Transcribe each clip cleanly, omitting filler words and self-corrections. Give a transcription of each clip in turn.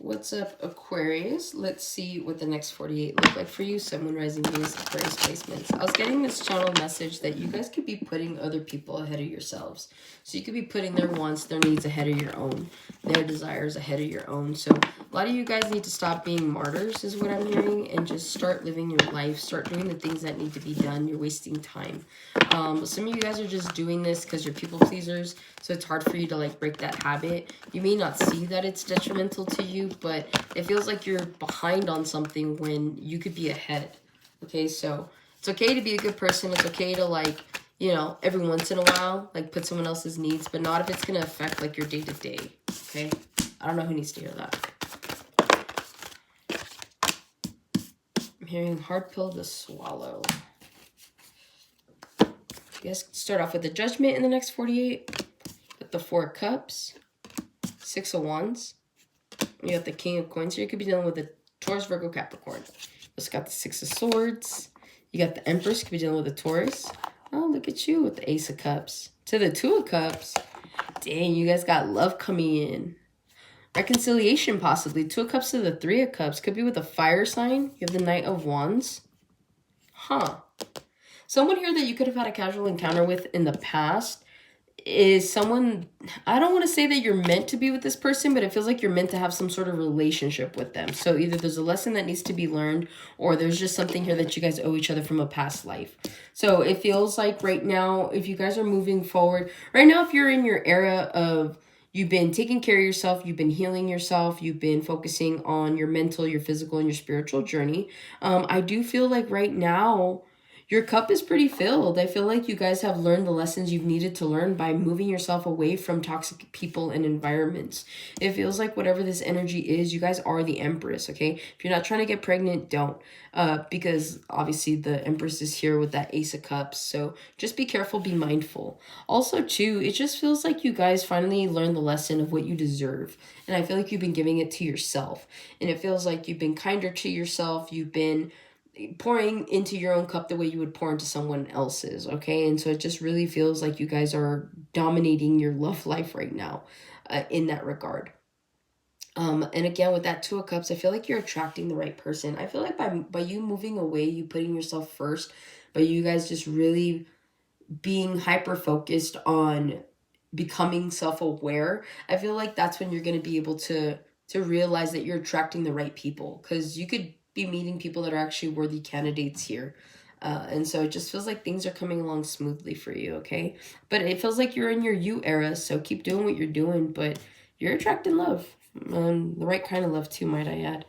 What's up, Aquarius? Let's see what the next 48 look like for you. Sun, Moon, Rising, Venus, Aquarius placements. I was getting this channel message that you guys could be putting other people ahead of yourselves. So you could be putting their wants, their needs ahead of your own. Their desires ahead of your own. So a lot of you guys need to stop being martyrs is what I'm hearing. And just start living your life. Start doing the things that need to be done. You're wasting time. Some of you guys are just doing this because you're people pleasers. So it's hard for you to like break that habit. You may not see that it's detrimental to you, but it feels like you're behind on something when you could be ahead. Okay, so it's okay to be a good person. It's okay to like, you know, every once in a while, like put someone else's needs, but not if it's going to affect like your day-to-day. Okay, I don't know who needs to hear that. I'm hearing hard pill to swallow. You guys start off with the Judgment in the next 48. The Four of Cups, Six of Wands. You got the King of Coins here. You could be dealing with the Taurus, Virgo, Capricorn. You also got the Six of Swords. You got the Empress. You could be dealing with the Taurus. Oh, look at you with the Ace of Cups. To the Two of Cups. Dang, you guys got love coming in. Reconciliation, possibly. Two of Cups to the Three of Cups. Could be with a fire sign. You have the Knight of Wands. Huh. Someone here that you could have had a casual encounter with in the past is someone, I don't want to say that you're meant to be with this person, but it feels like you're meant to have some sort of relationship with them. So either there's a lesson that needs to be learned, or there's just something here that you guys owe each other from a past life. So it feels like right now, if you guys are moving forward, right now, if you're in your era of you've been taking care of yourself, you've been healing yourself, you've been focusing on your mental, your physical, and your spiritual journey, I do feel like right now, your cup is pretty filled. I feel like you guys have learned the lessons you've needed to learn by moving yourself away from toxic people and environments. It feels like whatever this energy is, you guys are the Empress, okay? If you're not trying to get pregnant, don't. Because obviously the Empress is here with that Ace of Cups. So just be careful, be mindful. Also, too, it just feels like you guys finally learned the lesson of what you deserve. And I feel like you've been giving it to yourself. And it feels like you've been kinder to yourself. You've been pouring into your own cup the way you would pour into someone else's, okay? And so it just really feels like you guys are dominating your love life right now in that regard. And again, with that Two of Cups, I feel like you're attracting the right person. I feel like by you moving away, you putting yourself first, but you guys just really being hyper-focused on becoming self-aware, I feel like that's when you're going to be able to realize that you're attracting the right people, because you could be meeting people that are actually worthy candidates here. And so it just feels like things are coming along smoothly for you, okay? But it feels like you're in your you era, so keep doing what you're doing, but you're attracting love. The right kind of love too, might I add.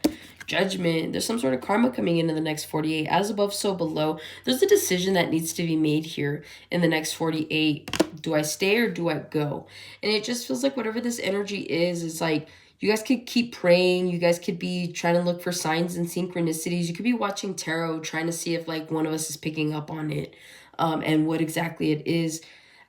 Judgment. There's some sort of karma coming into the next 48. As above, so below. There's a decision that needs to be made here in the next 48. Do I stay or do I go? And it just feels like whatever this energy is like, you guys could keep praying. You guys could be trying to look for signs and synchronicities. You could be watching tarot, trying to see if like one of us is picking up on it and what exactly it is.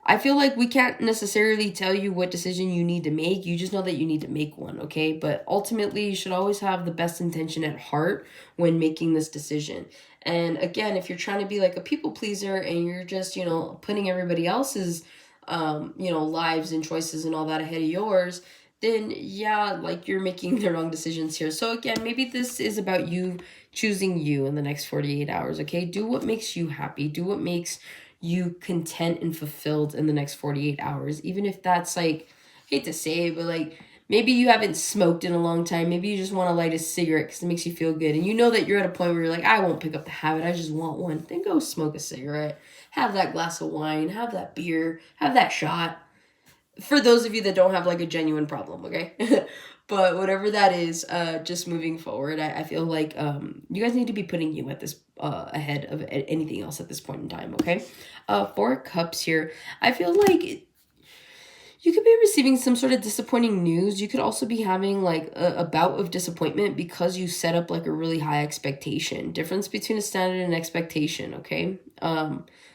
I feel like we can't necessarily tell you what decision you need to make. You just know that you need to make one, okay? But ultimately, you should always have the best intention at heart when making this decision. And again, if you're trying to be like a people pleaser and you're just, you know, putting everybody else's, you know, lives and choices and all that ahead of yours, then yeah, like you're making the wrong decisions here. So again, maybe this is about you choosing you in the next 48 hours, okay? Do what makes you happy. Do what makes you content and fulfilled in the next 48 hours. Even if that's like, I hate to say it, but like maybe you haven't smoked in a long time. Maybe you just want to light a cigarette because it makes you feel good. And you know that you're at a point where you're like, I won't pick up the habit. I just want one. Then go smoke a cigarette. Have that glass of wine. Have that beer. Have that shot. For those of you that don't have like a genuine problem, okay? But whatever that is, just moving forward, I feel like you guys need to be putting you at this ahead of anything else at this point in time, okay? Four of Cups here. I feel like you could be receiving some sort of disappointing news. You could also be having like a bout of disappointment because you set up like a really high expectation. Difference between a standard and expectation, okay?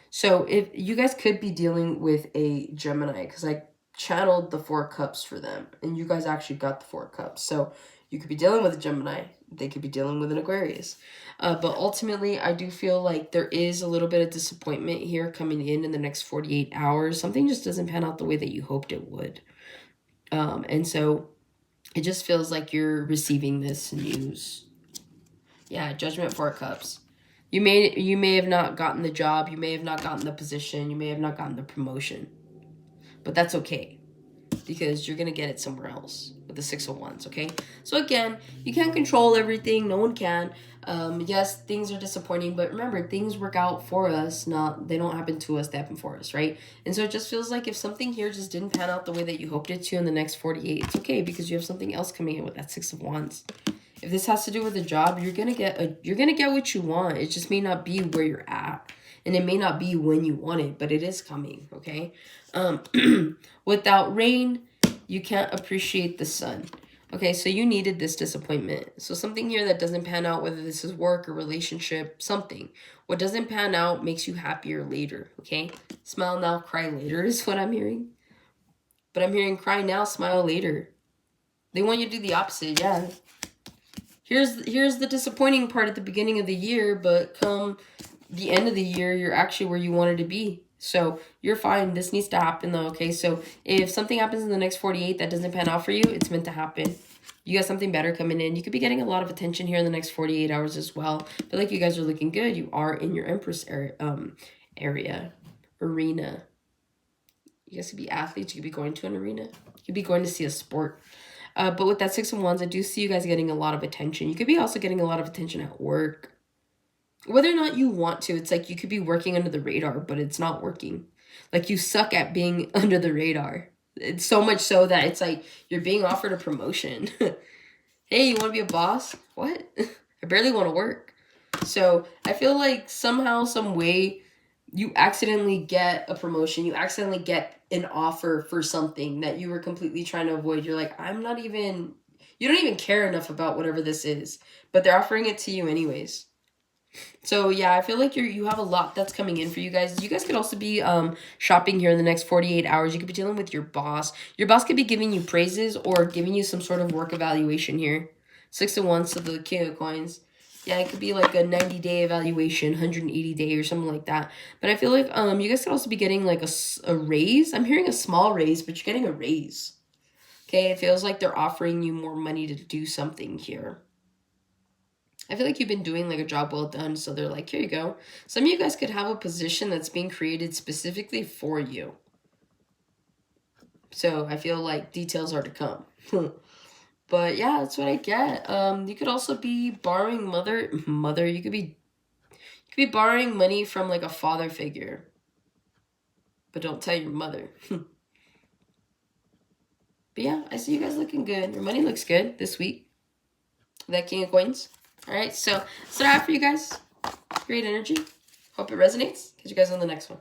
So if you guys could be dealing with a Gemini, because I channeled the Four Cups for them, and you guys actually got the Four Cups. So you could be dealing with a Gemini. They could be dealing with an Aquarius. But ultimately, I do feel like there is a little bit of disappointment here coming in the next 48 hours. Something just doesn't pan out the way that you hoped it would. And so It just feels like you're receiving this news. Yeah, Judgment, 4 Cups. You may have not gotten the job. You may have not gotten the position. You may have not gotten the promotion. But that's okay, because you're going to get it somewhere else with the 6 of Wands, okay? So again, you can't control everything. No one can. Yes, things are disappointing, but remember, things work out for us. They don't happen to us, they happen for us, right? And so it just feels like if something here just didn't pan out the way that you hoped it to in the next 48, it's okay, because you have something else coming in with that 6 of Wands. If this has to do with a job, you're gonna get what you want. It just may not be where you're at, and it may not be when you want it, but it is coming, okay? Without rain, you can't appreciate the sun. Okay, so you needed this disappointment. So something here that doesn't pan out, whether this is work or relationship, something. What doesn't pan out makes you happier later, okay? Smile now, cry later is what I'm hearing. But I'm hearing cry now, smile later. They want you to do the opposite, yeah. Here's the disappointing part at the beginning of the year, but come the end of the year, you're actually where you wanted to be. So you're fine. This needs to happen though, okay? So if something happens in the next 48 that doesn't pan out for you, it's meant to happen. You got something better coming in. You could be getting a lot of attention here in the next 48 hours as well. But like you guys are looking good. You are in your Empress arena. You guys could be athletes. You could be going to an arena. You could be going to see a sport. But with that 6 of Wands, I do see you guys getting a lot of attention. You could be also getting a lot of attention at work. Whether or not you want to, it's like you could be working under the radar, but it's not working. Like you suck at being under the radar. It's so much so that it's like you're being offered a promotion. Hey, you want to be a boss? What? I barely want to work. So I feel like somehow, some way, you accidentally get a promotion. You accidentally get an offer for something that you were completely trying to avoid. You're like, you don't even care enough about whatever this is, but they're offering it to you anyways. So yeah, I feel like you have a lot that's coming in for you guys. You guys could also be shopping here in the next 48 hours. You could be dealing with your boss. Your boss could be giving you praises or giving you some sort of work evaluation here. 6 of Wands, so the King of Coins. Yeah, it could be like a 90-day evaluation, 180-day or something like that. But I feel like you guys could also be getting like a raise. I'm hearing a small raise, but you're getting a raise. Okay, it feels like they're offering you more money to do something here. I feel like you've been doing like a job well done, so they're like, here you go. Some of you guys could have a position that's being created specifically for you. So I feel like details are to come. But yeah, that's what I get. You could also be borrowing you could be borrowing money from like a father figure. But don't tell your mother. But yeah, I see you guys looking good. Your money looks good this week. That King of Coins. All right, so that's what I have for you guys. Great energy. Hope it resonates. Catch you guys on the next one.